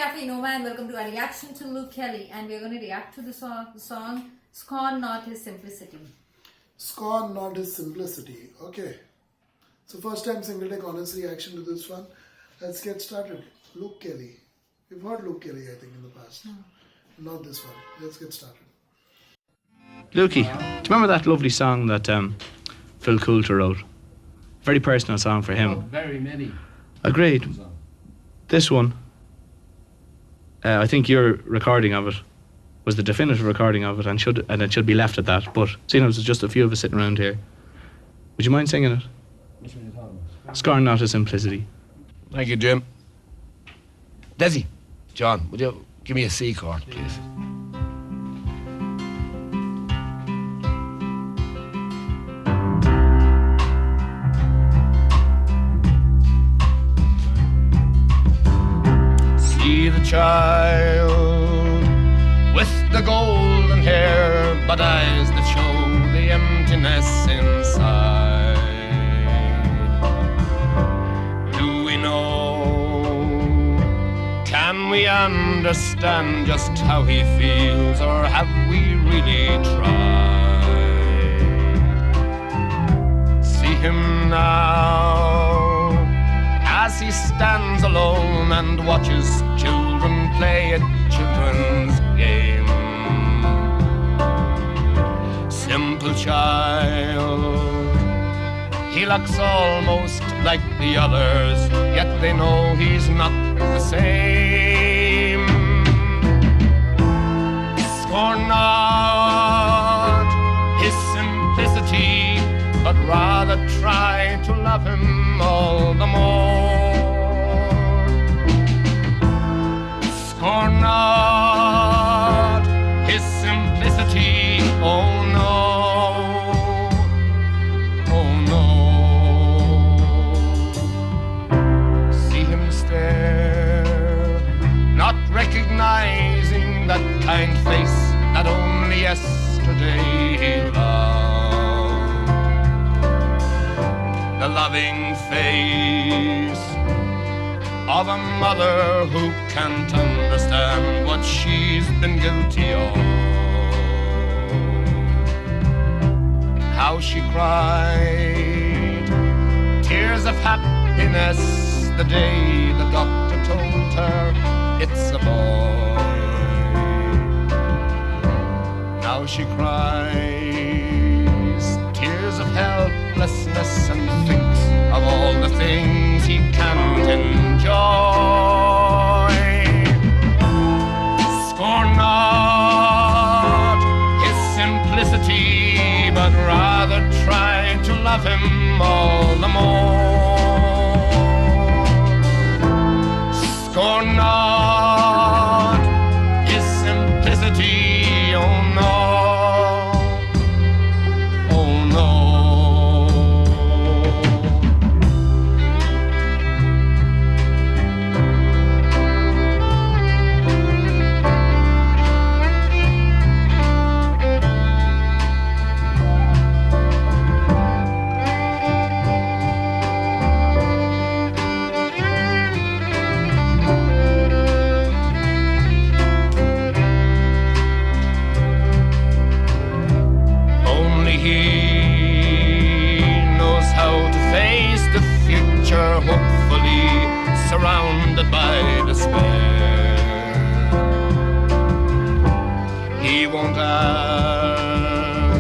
Cafe Nova and welcome to our reaction to Luke Kelly, and we're going to react to the song Scorn Not His Simplicity. Scorn Not His Simplicity. Okay. So first time single take honest reaction to this one. Let's get started. Luke Kelly. We've heard Luke Kelly I think in the past. Not this one. Let's get started. Lukey, do you remember that lovely song that Phil Coulter wrote? Very personal song for him. Oh, very many. Agreed. This one, I think your recording of it was the definitive recording of it, and it should be left at that. But seeing as there's just a few of us sitting around here, would you mind singing it? Which one are you talking about? Scorn Not His Simplicity. Thank you, Jim. Desi, John, would you give me a C chord, please? See the child with the golden hair, but eyes that show the emptiness inside. Do we know? Can we understand just how he feels, or have we really tried? See him now as he stands alone and watches children play a children's game. Simple child, he looks almost like the others, yet they know he's not the same. Scorn not his simplicity, but rather try to love him all the more. Scorn not his simplicity, oh no, oh no. See him stare, not recognizing that kind face that only yesterday he loved. The loving face of a mother who can't understand what she's been guilty of. How she cried tears of happiness the day the doctor told her it's a boy. Now she cries tears of helplessness and thinks of all the things he can't enjoy. Scorn not his simplicity, but rather try to love him all the more. Scorn not his simplicity, oh no. Hopefully surrounded by despair. He won't ask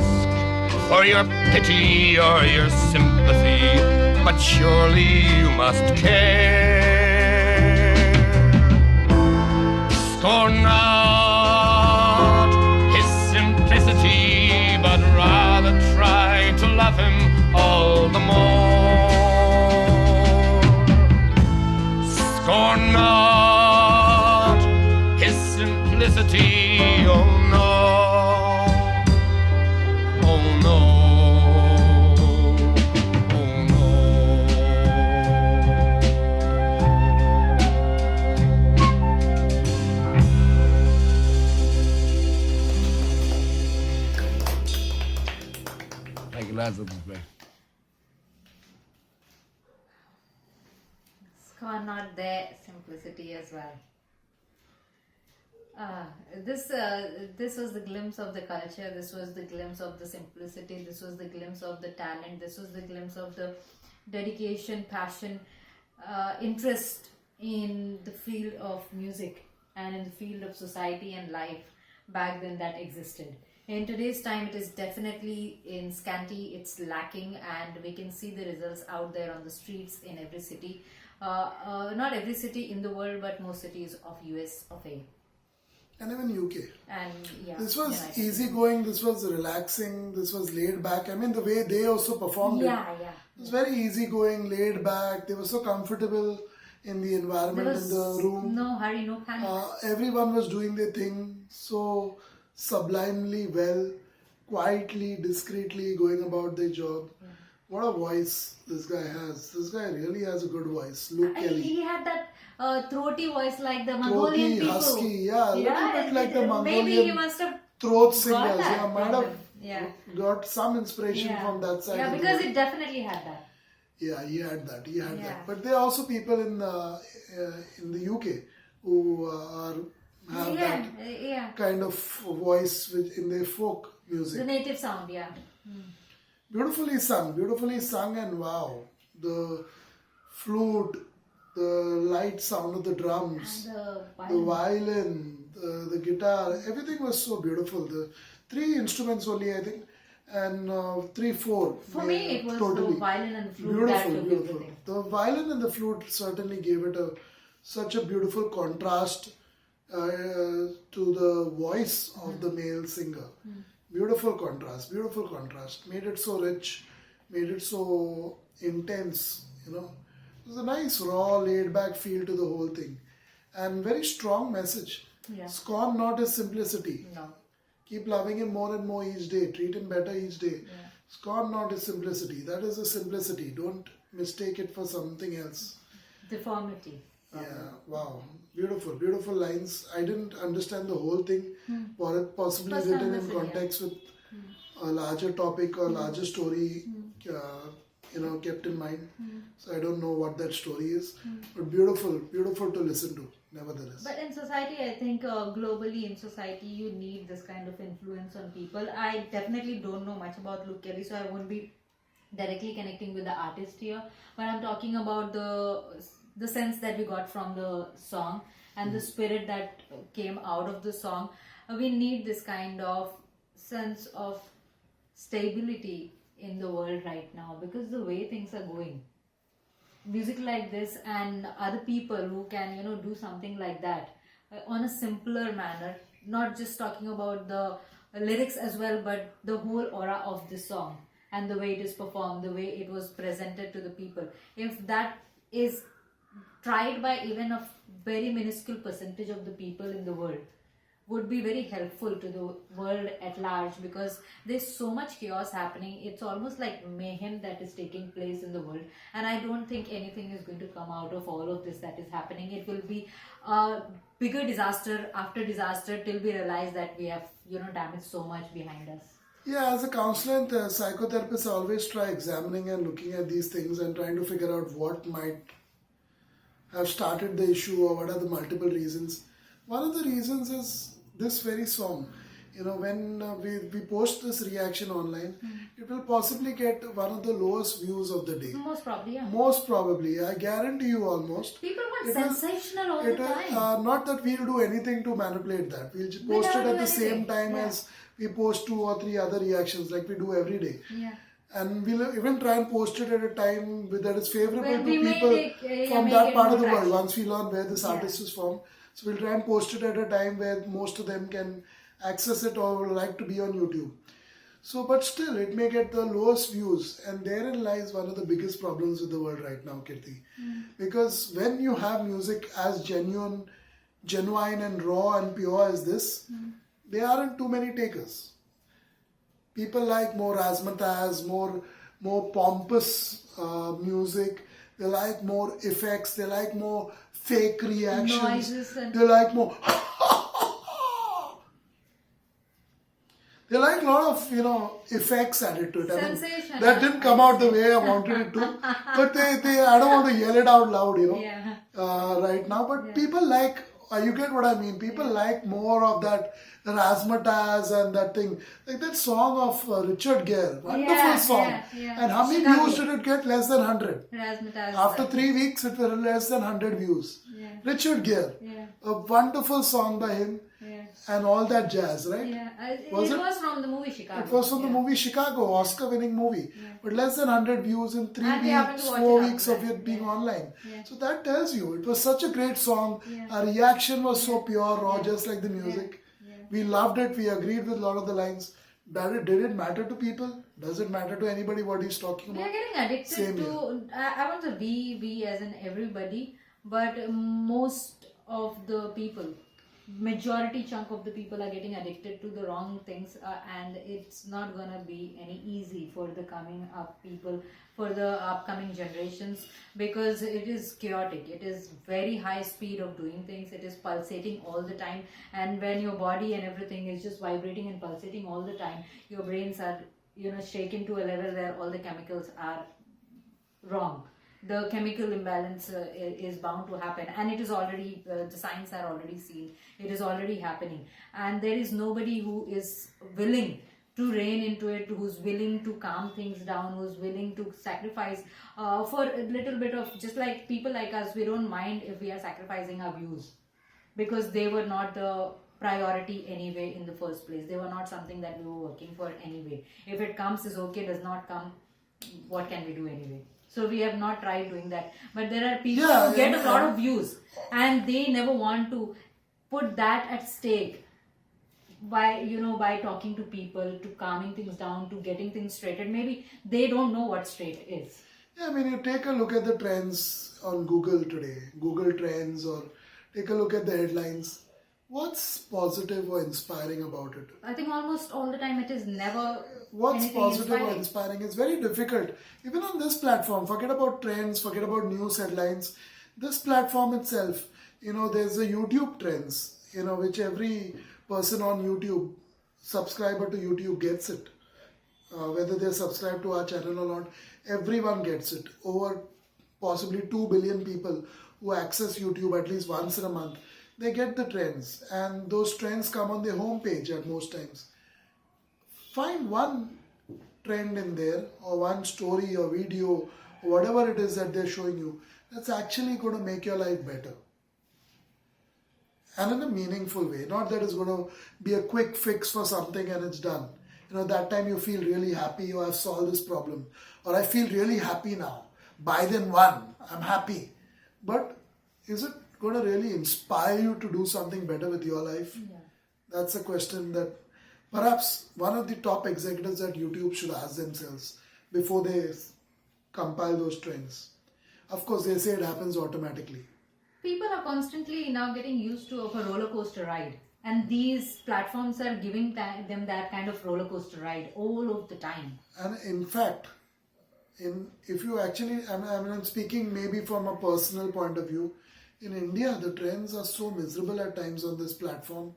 for your pity or your sympathy, but surely you must care. Scorn not his simplicity, but rather try to love him all the more. Scorn not his simplicity, oh no, oh no, oh no. Thank you, lads. That was great. Scorn not their simplicity as well. This was the glimpse of the culture. This was the glimpse of the simplicity. This was the glimpse of the talent. This was the glimpse of the dedication, passion, interest in the field of music and in the field of society and life back then that existed. In today's time, it is definitely in scanty, it's lacking, and we can see the results out there on the streets in every city. Not every city in the world, but most cities of US of A. And even UK. And yeah, This was United easygoing, this was relaxing, this was laid back. I mean, the way they also performed Yeah, it. yeah. It was very easygoing, laid back. They were so comfortable in the There environment, was in the room. no hurry, no panic. Everyone was doing their thing so sublimely well, quietly, discreetly going about their job. What a voice this guy has. This guy really has a good voice. Luke Kelly. He had that throaty voice like the Mongolian Throaty, people. husky, yeah, a little bit like the Maybe he Mongolian must have throat got singers. that Yeah, might from have him. Yeah. got some inspiration Yeah. from that side. Yeah, of the because world. it definitely had that. Yeah, he had that. He had Yeah. that. But there are also people in the UK who have Yeah, that yeah. kind of voice in their folk The music. native sound, yeah. Beautifully sung, and wow, the flute, the light sound of the drums, And the the violin, the guitar, everything was so beautiful. The three instruments only, I think, and 3-4. For me, it was totally the violin and the flute that took beautiful. everything. The violin and the flute certainly gave it such a beautiful contrast to the voice of the male singer. Beautiful contrast. Made it so rich, made it so intense. You know, it was a nice, raw, laid-back feel to the whole thing, and very strong message. Yeah. Scorn not his simplicity. No. Keep loving him more and more each day. Treat him better each day. Scorn not his simplicity. That is a simplicity. Don't mistake it for something else. Deformity. Yeah, wow. Beautiful lines. I didn't understand the whole thing. Possibly First time written in listen, yeah. context with a larger topic or larger story, kept in mind. So I don't know what that story is. But beautiful to listen to, nevertheless. But in society, I think globally in society, you need this kind of influence on people. I definitely don't know much about Luke Kelly, so I won't be directly connecting with the artist here. But I'm talking about the sense that we got from the song and the spirit that came out of the song. We need this kind of sense of stability in the world right now, because the way things are going, music like this and other people who can do something like that on a simpler manner, not just talking about the lyrics as well, but the whole aura of the song and the way it is performed, the way it was presented to the people. If that is tried by even a very minuscule percentage of the people in the world, would be very helpful to the world at large, because there's so much chaos happening. It's almost like mayhem that is taking place in the world, and I don't think anything is going to come out of all of this that is happening. It will be a bigger disaster after disaster till we realize that we have damaged so much behind us. Yeah, as a counselor and psychotherapist, I always try examining and looking at these things and trying to figure out what might have started the issue or what are the multiple reasons. One of the reasons is this very song. When we post this reaction online, it will possibly get one of the lowest views of the day. Most probably, yeah. Most probably, I guarantee you almost. People want It will- sensational all the time. Not that we'll do anything to manipulate that. We'll post never it at do the same anything. time Yeah. as we post 2 or 3 other reactions like we do every day. Yeah. And we'll even try and post it at a time that is favorable When to we may people from make that it part more of the world. traction. Once we learn where this artist is from, so we'll try and post it at a time where most of them can access it or would like to be on YouTube. So, but still, it may get the lowest views, and therein lies one of the biggest problems with the world right now, Kirti. Because when you have music as genuine and raw and pure as this, there aren't too many takers. People like more razzmatazz, more pompous music. They like more effects. They like more fake reactions. Noises and- They like more. They like a lot of effects added to it. Sensation. That didn't come out the way I wanted it to. But they I don't want to yell it out loud, Yeah. right now. But people like You get what I mean? People like more of that razzmatazz and that thing. Like that song of Richard Gere. Wonderful Yeah, song. yeah. And how many Chicago. views did it get? Less than 100. Razzmatazz. After 3 weeks, it was less than 100 views. Yeah. Richard Gere. Yeah. A wonderful song by him. Yeah. And all that jazz, right? Yeah. It Was it? was from the movie Chicago. It was from the Yeah. movie Chicago, Oscar-winning movie. But less than 100 views in 3 And we happened weeks, to watch 4 it weeks after of that. it being Yeah. online. Yeah. So that tells you, it was such a great song. Yeah. Our reaction was so pure, raw, just like the music. Yeah. We loved it. We agreed with a lot of the lines. Did it matter to people? Does it matter to anybody what he's talking We about? are getting addicted Same to. I want to we as in everybody, but most of the people, majority chunk of the people are getting addicted to the wrong things, and it's not gonna be any easy for the coming up people, for the upcoming generations, because it is chaotic. It is very high speed of doing things. It is pulsating all the time, and when your body and everything is just vibrating and pulsating all the time, your brains are shaken to a level where all the chemicals are wrong. The chemical imbalance is bound to happen, and it is already the signs are already seen. It is already happening, and there is nobody who is willing to rein into it, who's willing to calm things down, who's willing to sacrifice for a little bit of, just like people like us, we don't mind if we are sacrificing our views, because they were not the priority anyway in the first place. They were not something that we were working for anyway. If it comes, is okay. Does not come, what can we do anyway? So we have not tried doing that. But there are people who get a lot of views, and they never want to put that at stake by talking to people, to calming things down, to getting things straightened. Maybe they don't know what straight is. Yeah, I mean, you take a look at the trends on Google today, Google Trends, or take a look at the headlines. What's positive or inspiring about it? I think almost all the time it is never What's anything positive or inspiring. inspiring? It's very difficult. Even on this platform, forget about trends, forget about news headlines. This platform itself, there's a YouTube trends, which every person on YouTube, subscriber to YouTube gets it. Whether they're subscribed to our channel or not, everyone gets it. Over possibly 2 billion people who access YouTube at least once in a month, they get the trends, and those trends come on their homepage at most times. Find one trend in there, or one story or video or whatever it is that they're showing you, that's actually going to make your life better, and in a meaningful way. Not that it's going to be a quick fix for something and it's done. That time you feel really happy, or I've solved this problem, or I feel really happy now. Buy then one, I'm happy. But is it going to really inspire you to do something better with your life? Yeah. That's a question that perhaps one of the top executives at YouTube should ask themselves before they compile those trends. Of course, they say it happens automatically. People are constantly now getting used to a roller coaster ride, and these platforms are giving them that kind of roller coaster ride all of the time. And in fact, if you actually, I'm speaking maybe from a personal point of view, in India, the trends are so miserable at times on this platform,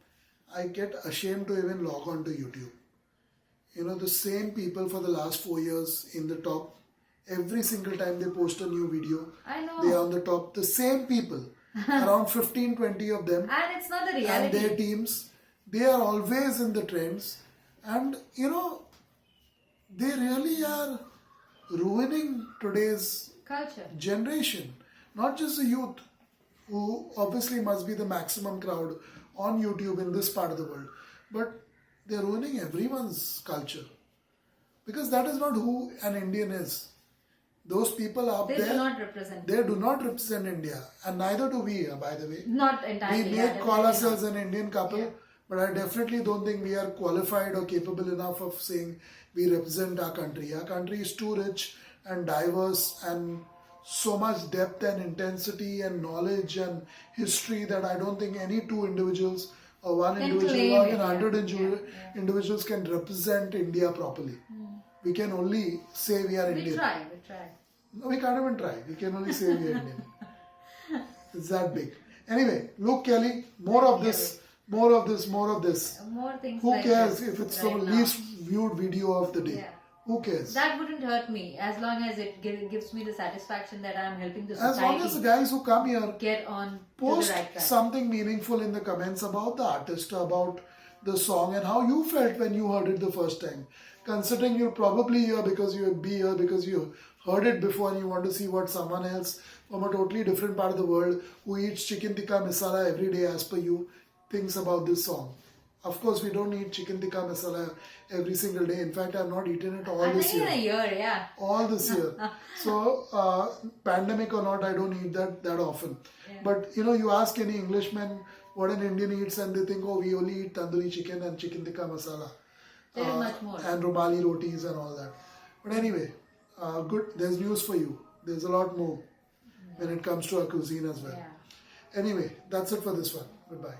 I get ashamed to even log on to YouTube. The same people for the last 4 years in the top, every single time they post a new video, I know. they are on the top. The same people, around 15, 20 of them, And it's not the and reality. their teams, they are always in the trends. And, they really are ruining today's Culture. generation, not just the youth, who obviously must be the maximum crowd on YouTube in this part of the world, but they're ruining everyone's culture, because that is not who an Indian is. Those people up They there, do not represent. they do not represent India, and neither do we, by the way. Not entirely. We yeah, may call definitely ourselves not. an Indian couple, Yeah. but I definitely don't think we are qualified or capable enough of saying we represent our country. Our country is too rich and diverse and so much depth and intensity and knowledge and history that I don't think any two individuals or one Can individual claim or it, even yeah. 100 Yeah. individuals can represent India properly. We can only say we are We Indian. try. No, we can't even try. We can only say we are Indian. It's that big. Anyway, Luke Kelly, more of this. More things. Who like cares this if it's right the now. least viewed video of the day? Yeah. Who cares? That wouldn't hurt me as long as it gives me the satisfaction that I'm helping the As long as the guys who come here get on post to the right track. something meaningful in the comments about the artist, about the song, and how you felt when you heard it the first time. Considering you're probably here because you heard it before and you want to see what someone else from a totally different part of the world who eats chicken tikka masala every day as per you thinks about this song. Of course, we don't eat chicken tikka masala every single day. In fact, I've not eaten it all I this think year. in a year, yeah. All this year. So, pandemic or not, I don't eat that often. But you ask any Englishman what an Indian eats, and they think, oh, we only eat tandoori chicken and chicken tikka masala. There is much more. And Romali rotis and all that. But anyway, good. There's news for you. There's a lot more when it comes to our cuisine as well. Yeah. Anyway, that's it for this one. Goodbye.